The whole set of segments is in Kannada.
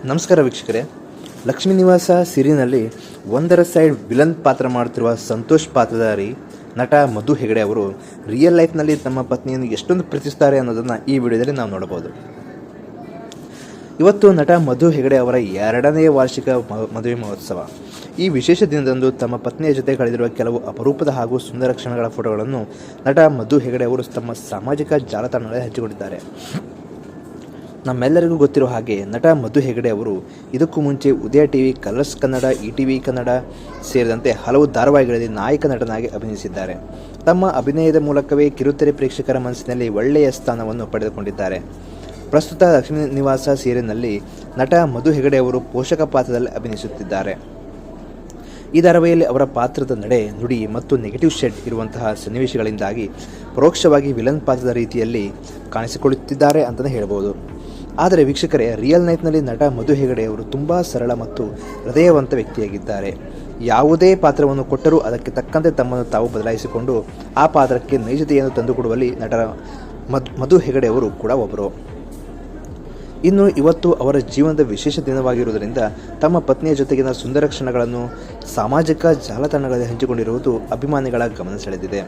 ನಮಸ್ಕಾರ ವೀಕ್ಷಕರೇ. ಲಕ್ಷ್ಮೀ ನಿವಾಸ ಸೀರಿಯಲ್ನಲ್ಲಿ ಒಂದರ ಸೈಡ್ ವಿಲನ್ ಪಾತ್ರ ಮಾಡುತ್ತಿರುವ ಸಂತೋಷ್ ಪಾತ್ರಧಾರಿ ನಟ ಮಧು ಹೆಗಡೆ ಅವರು ರಿಯಲ್ ಲೈಫ್ನಲ್ಲಿ ತಮ್ಮ ಪತ್ನಿಯನ್ನು ಎಷ್ಟೊಂದು ಪ್ರೀತಿಸುತ್ತಾರೆ ಅನ್ನೋದನ್ನು ಈ ವಿಡಿಯೋದಲ್ಲಿ ನಾವು ನೋಡಬಹುದು. ಇವತ್ತು ನಟ ಮಧು ಹೆಗಡೆ ಅವರ 2ನೇ ವಾರ್ಷಿಕ ಮದುವೆ ಮಹೋತ್ಸವ. ಈ ವಿಶೇಷ ದಿನದಂದು ತಮ್ಮ ಪತ್ನಿಯ ಜೊತೆ ಕಳೆದಿರುವ ಕೆಲವು ಅಪರೂಪದ ಹಾಗೂ ಸುಂದರ ಕ್ಷಣಗಳ ಫೋಟೋಗಳನ್ನು ನಟ ಮಧು ಹೆಗಡೆ ಅವರು ತಮ್ಮ ಸಾಮಾಜಿಕ ಜಾಲತಾಣಗಳಲ್ಲಿ ಹಂಚಿಕೊಂಡಿದ್ದಾರೆ. ನಮ್ಮೆಲ್ಲರಿಗೂ ಗೊತ್ತಿರೋ ಹಾಗೆ ನಟ ಮಧು ಹೆಗಡೆ ಅವರು ಇದಕ್ಕೂ ಮುಂಚೆ Udaya TV, colors Kannada, ETV Kannada ಸೇರಿದಂತೆ ಹಲವು ಧಾರಾವಾಹಿಗಳಲ್ಲಿ ನಾಯಕ ನಟನಾಗಿ ಅಭಿನಯಿಸಿದ್ದಾರೆ. ತಮ್ಮ ಅಭಿನಯದ ಮೂಲಕವೇ ಕಿರುತೆರೆ ಪ್ರೇಕ್ಷಕರ ಮನಸ್ಸಿನಲ್ಲಿ ಒಳ್ಳೆಯ ಸ್ಥಾನವನ್ನು ಪಡೆದುಕೊಂಡಿದ್ದಾರೆ. ಪ್ರಸ್ತುತ ಲಕ್ಷ್ಮೀ ನಿವಾಸ ಸೀರಿಯಲ್ನಲ್ಲಿ ನಟ ಮಧು ಹೆಗಡೆ ಅವರು ಪೋಷಕ ಪಾತ್ರದಲ್ಲಿ ಅಭಿನಯಿಸುತ್ತಿದ್ದಾರೆ. ಈ ಧಾರಾವಾಹಿಯಲ್ಲಿ ಅವರ ಪಾತ್ರದ ನಡೆ, ನುಡಿ ಮತ್ತು ನೆಗೆಟಿವ್ ಶೇಡ್ ಇರುವಂತಹ ಸನ್ನಿವೇಶಗಳಿಂದಾಗಿ ಪರೋಕ್ಷವಾಗಿ ವಿಲನ್ ಪಾತ್ರದ ರೀತಿಯಲ್ಲಿ ಕಾಣಿಸಿಕೊಳ್ಳುತ್ತಿದ್ದಾರೆ ಅಂತಲೇ ಹೇಳಬಹುದು. ಆದರೆ ವೀಕ್ಷಕರೇ, ರಿಯಲ್ ಲೈಫ್ನಲ್ಲಿ ನಟ ಮಧು ಹೆಗಡೆ ಅವರು ತುಂಬ ಸರಳ ಮತ್ತು ಹೃದಯವಂತ ವ್ಯಕ್ತಿಯಾಗಿದ್ದಾರೆ. ಯಾವುದೇ ಪಾತ್ರವನ್ನು ಕೊಟ್ಟರೂ ಅದಕ್ಕೆ ತಕ್ಕಂತೆ ತಮ್ಮನ್ನು ತಾವು ಬದಲಾಯಿಸಿಕೊಂಡು ಆ ಪಾತ್ರಕ್ಕೆ ನೈಜತೆಯನ್ನು ತಂದುಕೊಡುವಲ್ಲಿ ನಟ ಮಧು ಹೆಗಡೆ ಅವರು ಕೂಡ ಒಬ್ಬರು. ಇನ್ನು ಇವತ್ತು ಅವರ ಜೀವನದ ವಿಶೇಷ ದಿನವಾಗಿರುವುದರಿಂದ ತಮ್ಮ ಪತ್ನಿಯ ಜೊತೆಗಿನ ಸುಂದರ ಕ್ಷಣಗಳನ್ನು ಸಾಮಾಜಿಕ ಜಾಲತಾಣಗಳಲ್ಲಿ ಹಂಚಿಕೊಂಡಿರುವುದು ಅಭಿಮಾನಿಗಳ ಗಮನ ಸೆಳೆದಿದೆ.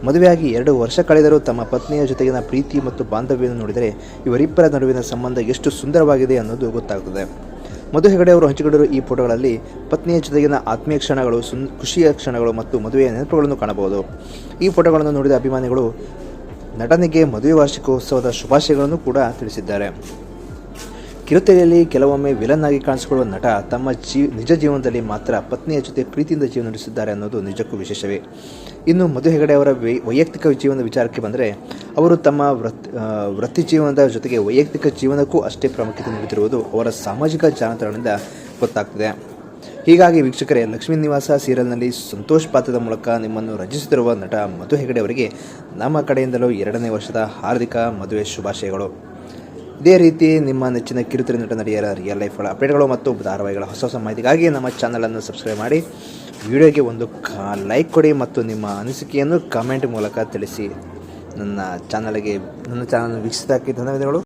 ಮದುವೆಯಾಗಿ 2 ವರ್ಷ ಕಳೆದರೂ ತಮ್ಮ ಪತ್ನಿಯ ಜೊತೆಗಿನ ಪ್ರೀತಿ ಮತ್ತು ಬಾಂಧವ್ಯವನ್ನು ನೋಡಿದರೆ ಇವರಿಬ್ಬರ ನಡುವಿನ ಸಂಬಂಧ ಎಷ್ಟು ಸುಂದರವಾಗಿದೆ ಅನ್ನೋದು ಗೊತ್ತಾಗುತ್ತದೆ. ಮಧು ಹೆಗಡೆ ಅವರು ಹಂಚಿಕೊಂಡಿರುವ ಈ ಫೋಟೋಗಳಲ್ಲಿ ಪತ್ನಿಯ ಜೊತೆಗಿನ ಆತ್ಮೀಯ ಕ್ಷಣಗಳು, ಖುಷಿಯ ಕ್ಷಣಗಳು ಮತ್ತು ಮದುವೆಯ ನೆನಪುಗಳನ್ನು ಕಾಣಬಹುದು. ಈ ಫೋಟೋಗಳನ್ನು ನೋಡಿದ ಅಭಿಮಾನಿಗಳು ನಟನಿಗೆ ಮದುವೆ ವಾರ್ಷಿಕೋತ್ಸವದ ಶುಭಾಶಯಗಳನ್ನು ಕೂಡ ತಿಳಿಸಿದ್ದಾರೆ. ಕಿರುತೆರೆಯಲ್ಲಿ ಕೆಲವೊಮ್ಮೆ ವಿಲನ್ ಆಗಿ ಕಾಣಿಸಿಕೊಳ್ಳುವ ನಟ ತಮ್ಮ ನಿಜ ಜೀವನದಲ್ಲಿ ಮಾತ್ರ ಪತ್ನಿಯ ಜೊತೆ ಪ್ರೀತಿಯಿಂದ ಜೀವನ ನಡೆಸಿದ್ದಾರೆ ಅನ್ನೋದು ನಿಜಕ್ಕೂ ವಿಶೇಷವೇ. ಇನ್ನು ಮಧು ಹೆಗಡೆ ಅವರ ವೈಯಕ್ತಿಕ ಜೀವನದ ವಿಚಾರಕ್ಕೆ ಬಂದರೆ, ಅವರು ತಮ್ಮ ವೃತ್ತಿ ಜೀವನದ ಜೊತೆಗೆ ವೈಯಕ್ತಿಕ ಜೀವನಕ್ಕೂ ಅಷ್ಟೇ ಪ್ರಾಮುಖ್ಯತೆ ನೀಡುತ್ತಿರುವುದು ಅವರ ಸಾಮಾಜಿಕ ಜಾಲತಾಣದಿಂದ ಗೊತ್ತಾಗ್ತದೆ. ಹೀಗಾಗಿ ವೀಕ್ಷಕರೇ, ಲಕ್ಷ್ಮೀ ನಿವಾಸ ಸೀರಿಯಲ್ನಲ್ಲಿ ಸಂತೋಷ್ ಪಾತ್ರದ ಮೂಲಕ ನಿಮ್ಮನ್ನು ರಂಜಿಸುತ್ತಿರುವ ನಟ ಮಧು ಹೆಗಡೆ ಅವರಿಗೆ ನಮ್ಮ ಕಡೆಯಿಂದಲೂ 2ನೇ ವರ್ಷದ ಹಾರ್ದಿಕ ಮದುವೆ ಶುಭಾಶಯಗಳು. ಇದೇ ರೀತಿ ನಿಮ್ಮ ನೆಚ್ಚಿನ ಕಿರುತೆರೆ ನಟ ನಟಿಯರ ರಿಯಲ್ ಲೈಫ್ಗಳ ಅಪ್ಡೇಟ್ಗಳು ಮತ್ತು ಧಾರಾವಾಹಿಗಳ ಹೊಸ ಮಾಹಿತಿಗಾಗಿ ನಮ್ಮ ಚಾನಲನ್ನು ಸಬ್ಸ್ಕ್ರೈಬ್ ಮಾಡಿ, ವಿಡಿಯೋಗೆ ಒಂದು ಲೈಕ್ ಕೊಡಿ ಮತ್ತು ನಿಮ್ಮ ಅನಿಸಿಕೆಯನ್ನು ಕಾಮೆಂಟ್ ಮೂಲಕ ತಿಳಿಸಿ. ನನ್ನ ಚಾನಲ್ನ ವೀಕ್ಷಿಸೋದಕ್ಕೆ ಧನ್ಯವಾದಗಳು.